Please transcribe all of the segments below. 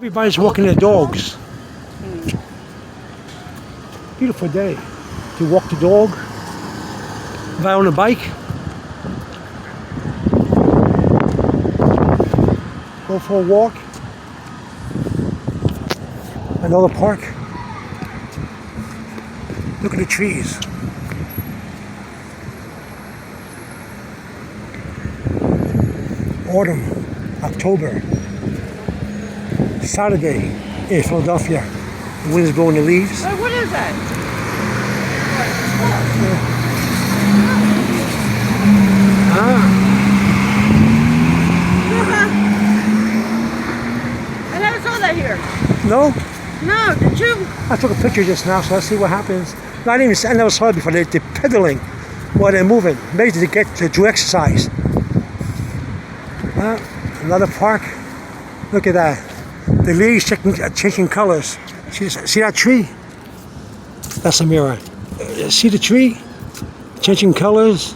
Everybody's walking their dogs. Beautiful day to walk the dog. Ride on a bike. Go for a walk. Another park. Look at the trees. Autumn, October, Saturday in Philadelphia. The wind is blowing the leaves. Oh, what is that? I never saw that here. No? No, did you? I took a picture just now, so let's see what happens. No, I never saw it before. They're pedaling while they're moving. Maybe to do exercise. Another park. Look at that. The leaves changing colors. See that tree? That's a mirror. See the tree? Changing colors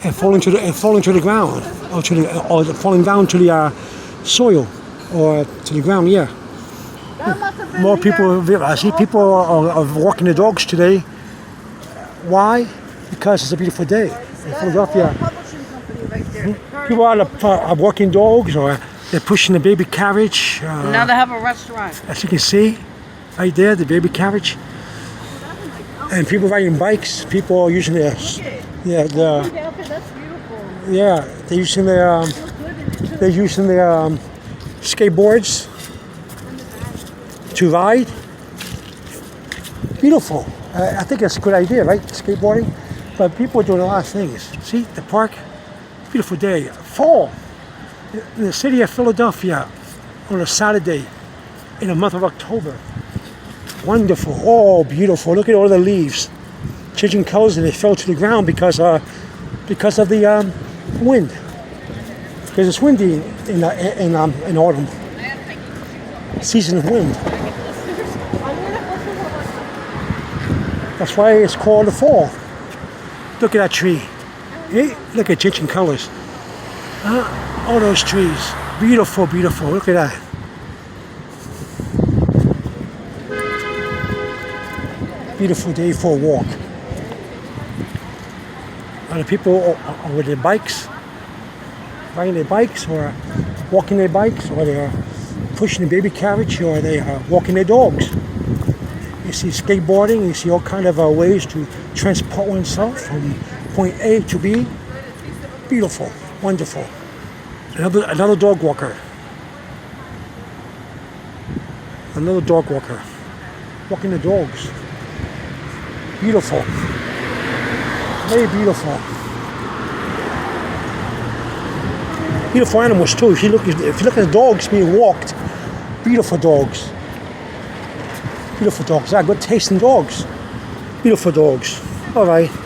and falling to the ground, or falling down to the soil or to the ground. Yeah. More people. I see people are walking their dogs today. Why? Because it's a beautiful day in Philadelphia. People are walking dogs, or they're pushing the baby carriage. Now they have a restaurant. As you can see, right there, the baby carriage. And people riding bikes. People are using their, That's beautiful. they're using their skateboards to ride. Beautiful. I think that's a good idea, right? Skateboarding. But people are doing a lot of things. See the park. Beautiful day. Fall in the city of Philadelphia on a Saturday in the month of October. Wonderful. Oh, beautiful. Look at all the leaves changing colors, and they fell to the ground because of the wind. Because it's windy in autumn. Season of wind. That's why it's called the fall. Look at that tree. Hey, look at changing colors. All those trees. Beautiful, beautiful. Look at that. Beautiful day for a walk. And the people are with their bikes, riding their bikes, or walking their bikes, or they are pushing the baby carriage, or they are walking their dogs. You see skateboarding, you see all kind of ways to transport oneself from point A to B. Beautiful, wonderful. Another dog walker. Another dog walker. Walking the dogs. Beautiful. Very beautiful. Beautiful animals too. If you look at the dogs being walked, beautiful dogs. Beautiful dogs. They have good taste in dogs. Beautiful dogs. All right.